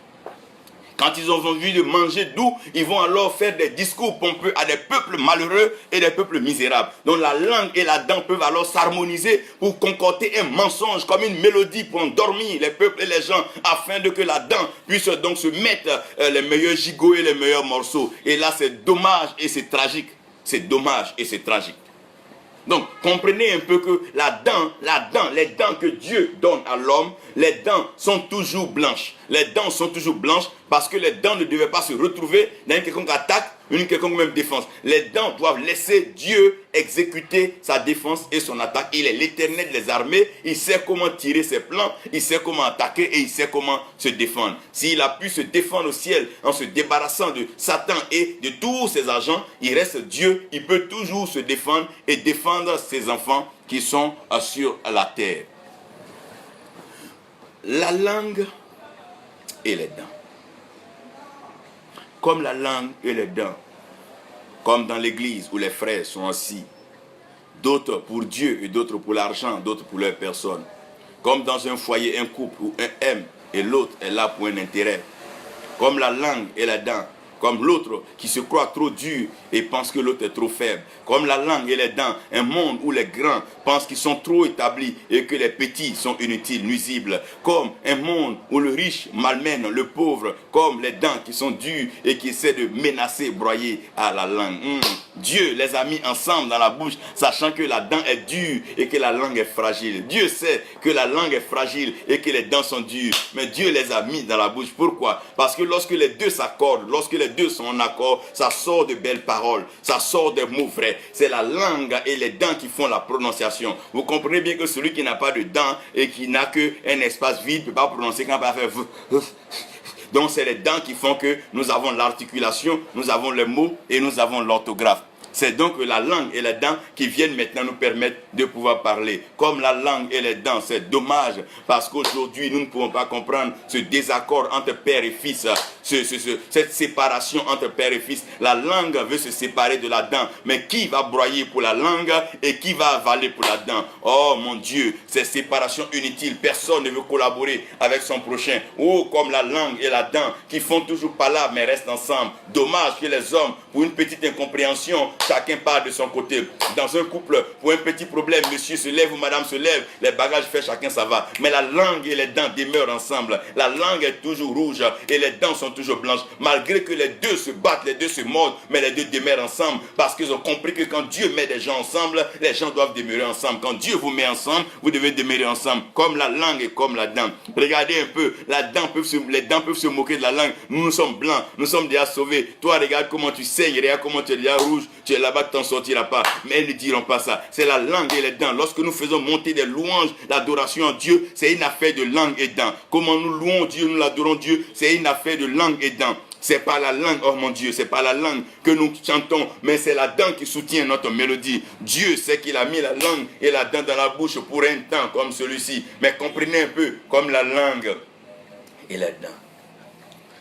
Quand ils ont envie de manger doux, ils vont alors faire des discours pompeux à des peuples malheureux et des peuples misérables. Donc la langue et la dent peuvent alors s'harmoniser pour concocter un mensonge comme une mélodie pour endormir les peuples et les gens afin de que la dent puisse donc se mettre les meilleurs gigots et les meilleurs morceaux. Et là c'est dommage et c'est tragique. C'est dommage et c'est tragique. Donc, comprenez un peu que les dents que Dieu donne à l'homme, les dents sont toujours blanches. Les dents sont toujours blanches parce que les dents ne devaient pas se retrouver dans une quelconque attaque, une quelconque même défense. Les dents doivent laisser Dieu exécuter sa défense et son attaque. Il est l'Éternel des armées, il sait comment tirer ses plans, il sait comment attaquer et il sait comment se défendre. S'il a pu se défendre au ciel en se débarrassant de Satan et de tous ses agents, il reste Dieu, il peut toujours se défendre et défendre ses enfants qui sont sur la terre. La langue et les dents. Comme la langue et les dents, comme dans l'église où les frères sont assis, d'autres pour Dieu et d'autres pour l'argent, d'autres pour leur personne. Comme dans un foyer, un couple où un aime et l'autre est là pour un intérêt. Comme la langue et la dent, comme l'autre qui se croit trop dur et pense que l'autre est trop faible. Comme la langue et les dents, un monde où les grands pensent qu'ils sont trop établis et que les petits sont inutiles, nuisibles. Comme un monde où le riche malmène le pauvre, comme les dents qui sont dures et qui essaient de menacer, broyer à la langue. Dieu les a mis ensemble dans la bouche, sachant que la dent est dure et que la langue est fragile. Dieu sait que la langue est fragile et que les dents sont dures, mais Dieu les a mis dans la bouche. Pourquoi? Parce que lorsque les deux s'accordent, lorsque les deux sont en accord, ça sort de belles paroles, ça sort des mots vrais. C'est la langue et les dents qui font la prononciation. Vous comprenez bien que celui qui n'a pas de dents et qui n'a qu'un espace vide ne peut pas prononcer quand on va faire v. Donc c'est les dents qui font que nous avons l'articulation, nous avons les mots et nous avons l'orthographe. C'est donc la langue et les dents qui viennent maintenant nous permettre de pouvoir parler. Comme la langue et les dents, c'est dommage parce qu'aujourd'hui nous ne pouvons pas comprendre ce désaccord entre père et fils, cette séparation entre père et fils. La langue veut se séparer de la dent, mais qui va broyer pour la langue et qui va avaler pour la dent? Oh mon Dieu, ces séparations inutiles, personne ne veut collaborer avec son prochain. Oh, comme la langue et la dent qui font toujours pas là mais restent ensemble. Dommage que les hommes, pour une petite incompréhension, chacun part de son côté. Dans un couple, pour un petit problème, monsieur se lève ou madame se lève, les bagages faits, chacun ça va. Mais la langue et les dents demeurent ensemble. La langue est toujours rouge et les dents sont toujours blanches. Malgré que les deux se battent, les deux se mordent, mais les deux demeurent ensemble. Parce qu'ils ont compris que quand Dieu met des gens ensemble, les gens doivent demeurer ensemble. Quand Dieu vous met ensemble, vous devez demeurer ensemble. Comme la langue et comme la dent. Regardez un peu, les dents peuvent se moquer de la langue. Nous sommes blancs, nous sommes déjà sauvés. Toi, regarde comment tu saignes, regarde comment tu es déjà rouge. Tu es là-bas, tu t'en sortiras pas. Mais elles ne diront pas ça. C'est la langue et les dents. Lorsque nous faisons monter des louanges, l'adoration à Dieu, c'est une affaire de langue et dents. Comment nous louons Dieu, nous l'adorons Dieu, c'est une affaire de langue et dents. C'est pas la langue, oh mon Dieu, c'est pas la langue que nous chantons, mais c'est la dent qui soutient notre mélodie. Dieu sait qu'il a mis la langue et la dent dans la bouche pour un temps comme celui-ci. Mais comprenez un peu, comme la langue et la dent.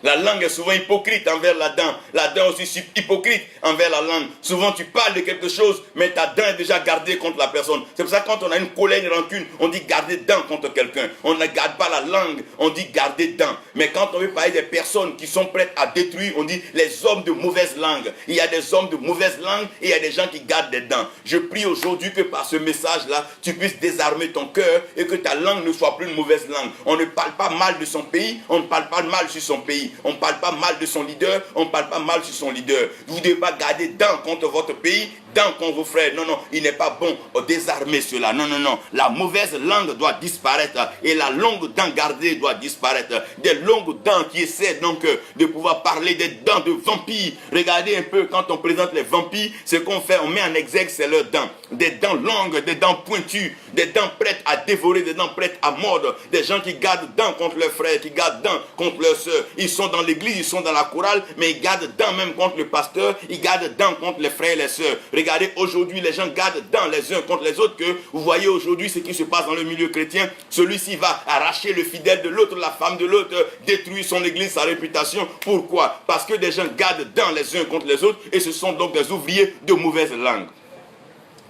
La langue est souvent hypocrite envers la dent. La dent aussi hypocrite envers la langue. Souvent tu parles de quelque chose, mais ta dent est déjà gardée contre la personne. C'est pour ça que quand on a une colère, une rancune, on dit garder dent contre quelqu'un. On ne garde pas la langue, on dit garder dent. Mais quand on veut parler des personnes qui sont prêtes à détruire, on dit les hommes de mauvaise langue. Il y a des hommes de mauvaise langue et il y a des gens qui gardent des dents. Je prie aujourd'hui que par ce message-là, tu puisses désarmer ton cœur et que ta langue ne soit plus une mauvaise langue. On ne parle pas mal de son pays, on ne parle pas mal sur son pays. On ne parle pas mal de son leader, on ne parle pas mal sur son leader. Vous ne devez pas garder dents contre votre pays, dents contre vos frères. Non, non, il n'est pas bon de désarmer cela. Non, non, non. La mauvaise langue doit disparaître et la longue dent gardée doit disparaître. Des longues dents qui essaient donc de pouvoir parler des dents de vampires. Regardez un peu quand on présente les vampires, ce qu'on fait, on met en exergue, c'est leurs dents. Des dents longues, des dents pointues, des dents prêtes à dévorer, des dents prêtes à mordre. Des gens qui gardent dents contre leurs frères, qui gardent dents contre leurs soeurs. Ils sont dans l'église, ils sont dans la chorale, mais ils gardent dents même contre le pasteur, ils gardent dents contre les frères et les sœurs. Regardez, aujourd'hui, les gens gardent dents les uns contre les autres, que vous voyez aujourd'hui ce qui se passe dans le milieu chrétien. Celui-ci va arracher le fidèle de l'autre, la femme de l'autre, détruire son église, sa réputation. Pourquoi? Parce que des gens gardent dents les uns contre les autres, et ce sont donc des ouvriers de mauvaise langue.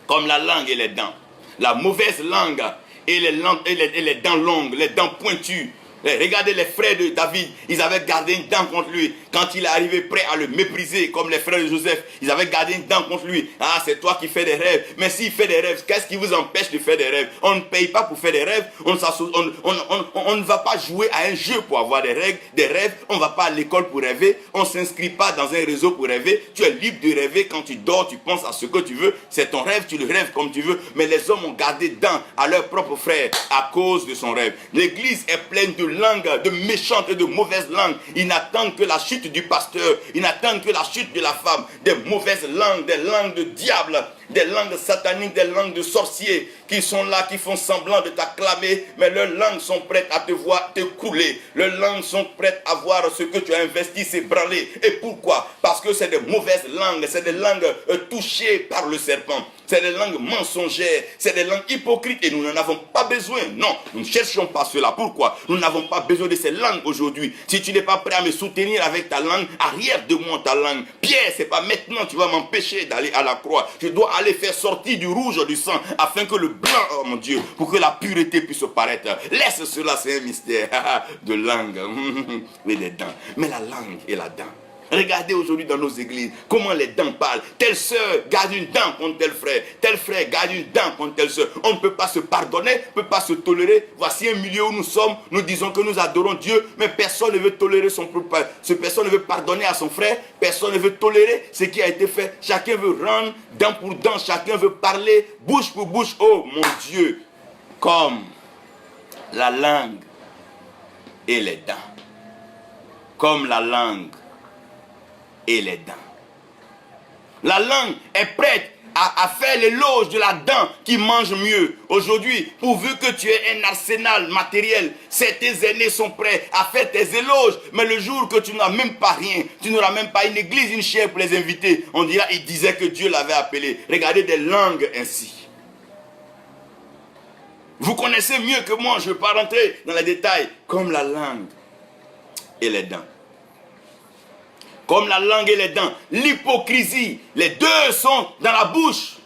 Comme la langue et les dents. La mauvaise langue et les dents longues, les dents pointues. Regardez les frères de David, ils avaient gardé une dent contre lui. Quand il est arrivé prêt à le mépriser, comme les frères de Joseph, ils avaient gardé une dent contre lui. Ah, c'est toi qui fais des rêves. Mais s'il fait des rêves, qu'est-ce qui vous empêche de faire des rêves? On ne paye pas pour faire des rêves. On ne va pas jouer à un jeu pour avoir des rêves. On ne va pas à l'école pour rêver. On ne s'inscrit pas dans un réseau pour rêver. Tu es libre de rêver quand tu dors, tu penses à ce que tu veux. C'est ton rêve, tu le rêves comme tu veux. Mais les hommes ont gardé dent à leurs propres frères à cause de son rêve. L'église est pleine de langues, de méchantes et de mauvaises langues. Ils n'attendent que la chute du pasteur, ils n'attendent que la chute de la femme. Des mauvaises langues, des langues de diable, des langues sataniques, des langues de sorciers qui sont là, qui font semblant de t'acclamer, mais leurs langues sont prêtes à te voir te couler. Leurs langues sont prêtes à voir ce que tu as investi s'ébranler. Et pourquoi? Parce que c'est des mauvaises langues, c'est des langues touchées par le serpent. C'est des langues mensongères, c'est des langues hypocrites et nous n'en avons pas besoin. Non, nous ne cherchons pas cela. Pourquoi? Nous n'avons pas besoin de ces langues aujourd'hui. Si tu n'es pas prêt à me soutenir avec ta langue, arrière de moi ta langue. Pierre, c'est pas maintenant tu vas m'empêcher d'aller à la croix. Je dois aller faire sortir du rouge du sang afin que le blanc, oh mon Dieu, pour que la pureté puisse paraître. Laisse cela, c'est un mystère de langue et des dents. Mais la langue et la dent. Regardez aujourd'hui dans nos églises comment les dents parlent. Telle sœur garde une dent contre tel frère garde une dent contre telle sœur. On ne peut pas se pardonner, on ne peut pas se tolérer. Voici un milieu où nous sommes, nous disons que nous adorons Dieu, mais personne ne veut tolérer son propre, personne ne veut pardonner à son frère, personne ne veut tolérer ce qui a été fait. Chacun veut rendre dent pour dent, chacun veut parler bouche pour bouche. Oh mon Dieu, comme la langue et les dents. Comme la langue et les dents. La langue est prête à faire l'éloge de la dent qui mange mieux. Aujourd'hui, pourvu que tu aies un arsenal matériel, tes aînés sont prêts à faire tes éloges. Mais le jour que tu n'as même pas rien, tu n'auras même pas une église, une chaire pour les inviter, on dira, il disait que Dieu l'avait appelé. Regardez des langues ainsi. Vous connaissez mieux que moi, je ne vais pas rentrer dans les détails, comme la langue et les dents. Comme la langue et les dents, l'hypocrisie, les deux sont dans la bouche.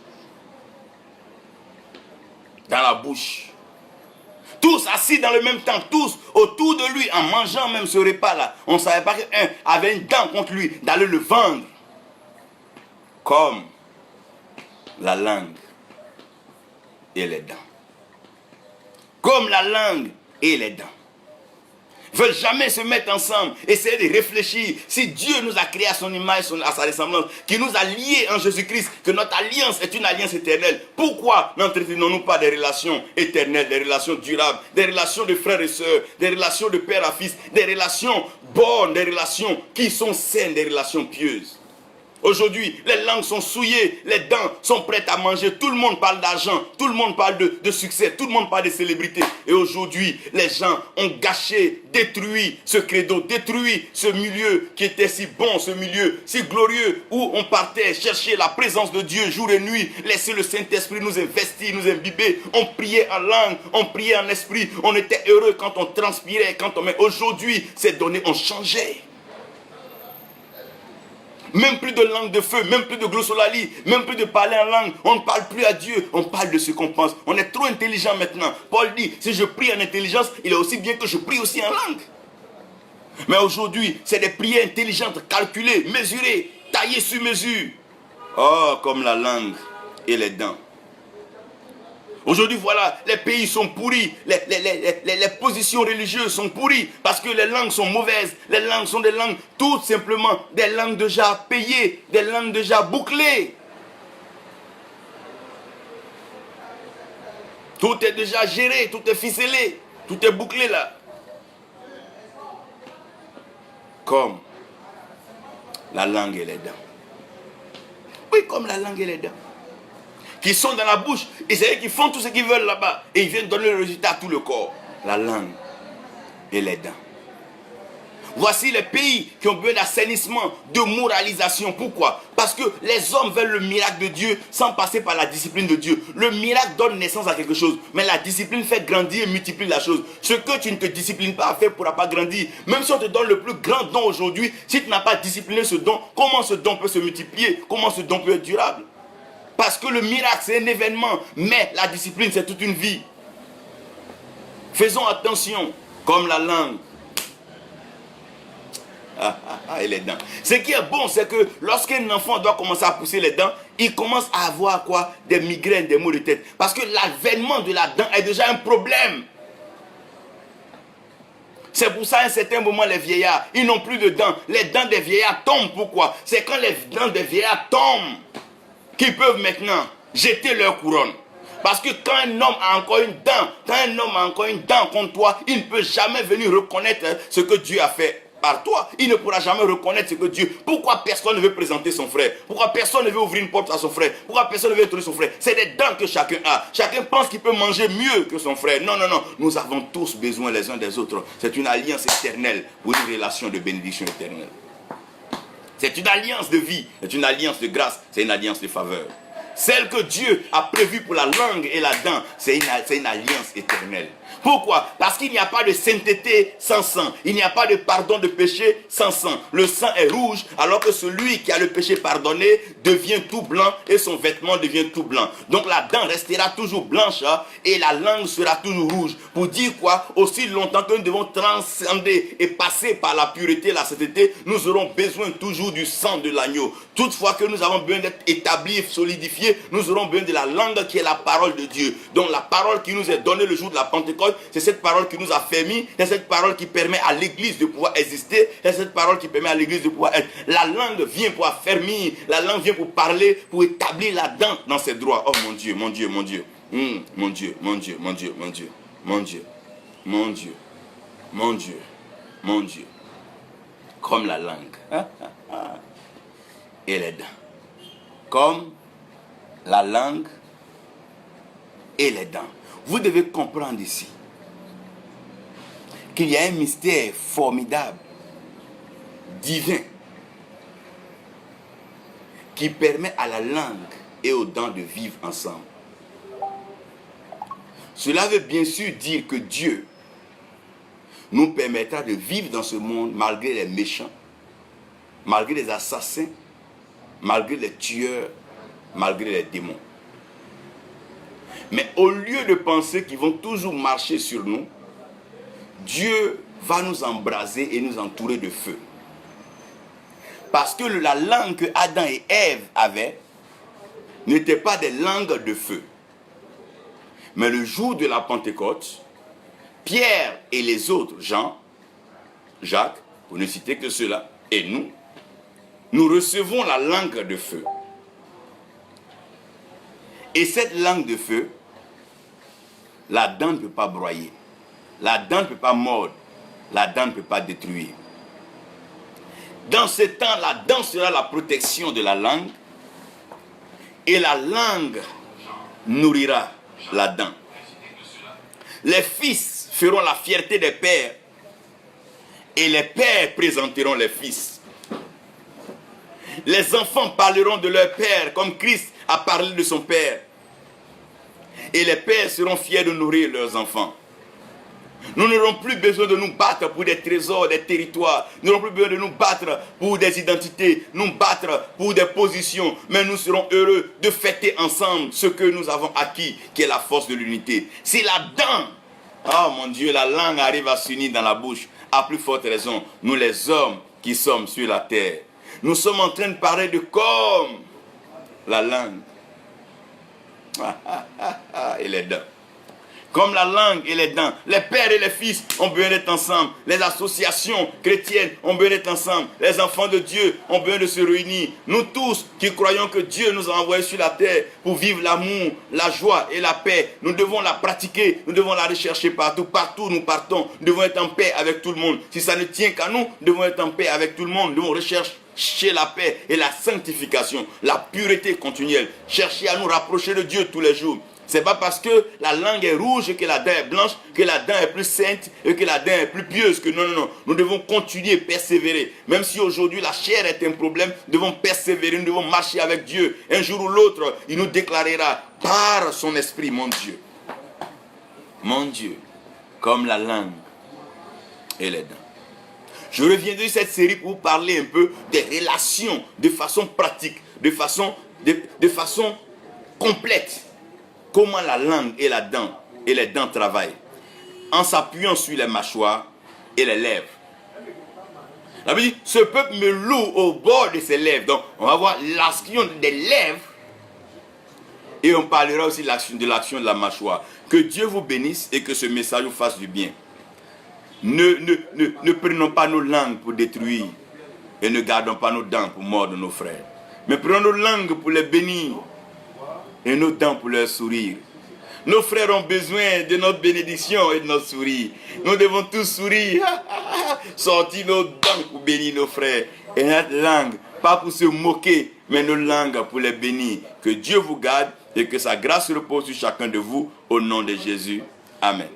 Dans la bouche. Tous assis dans le même temps, tous autour de lui, en mangeant même ce repas-là. On ne savait pas qu'un avait une dent contre lui, d'aller le vendre. Comme la langue et les dents. Comme la langue et les dents. Ils ne veulent jamais se mettre ensemble, essayer de réfléchir. Si Dieu nous a créés à son image, à sa ressemblance, qui nous a liés en Jésus-Christ, que notre alliance est une alliance éternelle, pourquoi n'entretenons-nous pas des relations éternelles, des relations durables, des relations de frères et sœurs, des relations de père à fils, des relations bonnes, des relations qui sont saines, des relations pieuses? Aujourd'hui, les langues sont souillées, les dents sont prêtes à manger. Tout le monde parle d'argent, tout le monde parle de succès, tout le monde parle de célébrité. Et aujourd'hui, les gens ont gâché, détruit ce credo, détruit ce milieu qui était si bon, ce milieu si glorieux, où on partait chercher la présence de Dieu jour et nuit, laisser le Saint-Esprit nous investir, nous imbiber. On priait en langue, on priait en esprit, on était heureux quand on transpirait, Mais aujourd'hui, ces données ont changé. Même plus de langue de feu, même plus de glossolalie, même plus de parler en langue. On ne parle plus à Dieu, on parle de ce qu'on pense. On est trop intelligent maintenant. Paul dit, si je prie en intelligence, il est aussi bien que je prie aussi en langue. Mais aujourd'hui, c'est des prières intelligentes, calculées, mesurées, taillées sur mesure. Oh, comme la langue et les dents. Aujourd'hui, voilà, les pays sont pourris, les positions religieuses sont pourries parce que les langues sont mauvaises. Les langues sont des langues, tout simplement, des langues déjà payées, des langues déjà bouclées. Tout est déjà géré, tout est ficelé, tout est bouclé là. Comme la langue et les dents. Oui, comme la langue et les dents. Qui sont dans la bouche, et c'est eux qui font tout ce qu'ils veulent là-bas, et ils viennent donner le résultat à tout le corps. La langue et les dents. Voici les pays qui ont besoin d'assainissement, de moralisation. Pourquoi? Parce que les hommes veulent le miracle de Dieu sans passer par la discipline de Dieu. Le miracle donne naissance à quelque chose, mais la discipline fait grandir et multiplie la chose. Ce que tu ne te disciplines pas à faire ne pourra pas grandir. Même si on te donne le plus grand don aujourd'hui, si tu n'as pas discipliné ce don, comment ce don peut se multiplier? Comment ce don peut être durable? Parce que le miracle, c'est un événement, mais la discipline, c'est toute une vie. Faisons attention, comme la langue et les dents. Ce qui est bon, c'est que lorsqu'un enfant doit commencer à pousser les dents, il commence à avoir quoi? Des migraines, des maux de tête. Parce que l'avènement de la dent est déjà un problème. C'est pour ça, à un certain moment, les vieillards, ils n'ont plus de dents. Les dents des vieillards tombent. Pourquoi? C'est quand les dents des vieillards tombent qu'ils peuvent maintenant jeter leur couronne. Parce que quand un homme a encore une dent, contre toi, il ne peut jamais venir reconnaître ce que Dieu a fait par toi. Il ne pourra jamais reconnaître ce que Dieu... Pourquoi personne ne veut présenter son frère? Pourquoi personne ne veut ouvrir une porte à son frère? Pourquoi personne ne veut trouver son frère? C'est des dents que chacun a. Chacun pense qu'il peut manger mieux que son frère. Non, non, non. Nous avons tous besoin les uns des autres. C'est une alliance éternelle pour une relation de bénédiction éternelle. C'est une alliance de vie, c'est une alliance de grâce, c'est une alliance de faveur. Celle que Dieu a prévue pour la langue et la dent, c'est une alliance éternelle. Pourquoi? Parce qu'il n'y a pas de sainteté sans sang. Il n'y a pas de pardon de péché sans sang. Le sang est rouge, alors que celui qui a le péché pardonné devient tout blanc et son vêtement devient tout blanc. Donc la dent restera toujours blanche et la langue sera toujours rouge. Pour dire quoi? Aussi longtemps que nous devons transcender et passer par la pureté et la sainteté, nous aurons besoin toujours du sang de l'agneau. Toutefois que nous avons besoin d'être établis, solidifiés, nous aurons besoin de la langue qui est la parole de Dieu. Donc la parole qui nous est donnée le jour de la Pentecôte, c'est cette parole qui nous a fermis, c'est cette parole qui permet à l'église de pouvoir exister, c'est cette parole qui permet à l'église de pouvoir être. La langue vient pour affermir, la langue vient pour parler, pour établir la dent dans ses droits. Oh mon Dieu, mon Dieu, mon Dieu. Mon Dieu, mon Dieu, mon Dieu, mon Dieu, mon Dieu, mon Dieu, mon Dieu, mon Dieu. Comme la langue et les dents. Comme la langue et les dents. Vous devez comprendre ici qu'il y a un mystère formidable, divin, qui permet à la langue et aux dents de vivre ensemble. Cela veut bien sûr dire que Dieu nous permettra de vivre dans ce monde malgré les méchants, malgré les assassins, malgré les tueurs, malgré les démons. Mais au lieu de penser qu'ils vont toujours marcher sur nous, Dieu va nous embraser et nous entourer de feu. Parce que la langue que Adam et Ève avaient n'étaient pas des langues de feu. Mais le jour de la Pentecôte, Pierre et les autres, Jean, Jacques, pour ne citer que ceux-là, et nous recevons la langue de feu. Et cette langue de feu, la dent ne peut pas broyer, la dent ne peut pas mordre, la dent ne peut pas détruire. Dans ce temps, la dent sera la protection de la langue, et la langue nourrira la dent. Les fils feront la fierté des pères, et les pères présenteront les fils. Les enfants parleront de leur père comme Christ a parlé de son père. Et les pères seront fiers de nourrir leurs enfants. Nous n'aurons plus besoin de nous battre pour des trésors, des territoires. Nous n'aurons plus besoin de nous battre pour des identités, nous battre pour des positions. Mais nous serons heureux de fêter ensemble ce que nous avons acquis, qui est la force de l'unité. C'est la dent. Oh mon Dieu, la langue arrive à s'unir dans la bouche. À plus forte raison, nous les hommes qui sommes sur la terre. Nous sommes en train de parler de comme la langue. Et les dents. Comme la langue et les dents. Les pères et les fils ont besoin d'être ensemble. Les associations chrétiennes ont besoin d'être ensemble. Les enfants de Dieu ont besoin de se réunir. Nous tous qui croyons que Dieu nous a envoyés sur la terre pour vivre l'amour, la joie et la paix, nous devons la pratiquer. Nous devons la rechercher partout. Partout où nous partons, nous devons être en paix avec tout le monde. Si ça ne tient qu'à nous, nous devons être en paix avec tout le monde. Nous devons rechercher la paix et la sanctification, la pureté continuelle. Chercher à nous rapprocher de Dieu tous les jours. Ce n'est pas parce que la langue est rouge que la dent est blanche, que la dent est plus sainte et que la dent est plus pieuse. Que non, non, non. Nous devons continuer, persévérer. Même si aujourd'hui la chair est un problème, nous devons persévérer, nous devons marcher avec Dieu. Un jour ou l'autre, il nous déclarera par son esprit, mon Dieu. Mon Dieu, comme la langue et les dents. Je reviendrai sur cette série pour vous parler un peu des relations de façon pratique, de façon complète. Comment la langue et les dents travaillent, en s'appuyant sur les mâchoires et les lèvres. La Bible dit, ce peuple me loue au bord de ses lèvres. Donc, on va voir l'action des lèvres. Et on parlera aussi de l'action de la mâchoire. Que Dieu vous bénisse et que ce message vous fasse du bien. Ne prenons pas nos langues pour détruire. Et ne gardons pas nos dents pour mordre nos frères. Mais prenons nos langues pour les bénir. Et nos dents pour leur sourire. Nos frères ont besoin de notre bénédiction et de notre sourire. Nous devons tous sourire. Sortir nos dents pour bénir nos frères. Et notre langue, pas pour se moquer, mais nos langues pour les bénir. Que Dieu vous garde et que sa grâce repose sur chacun de vous. Au nom de Jésus. Amen.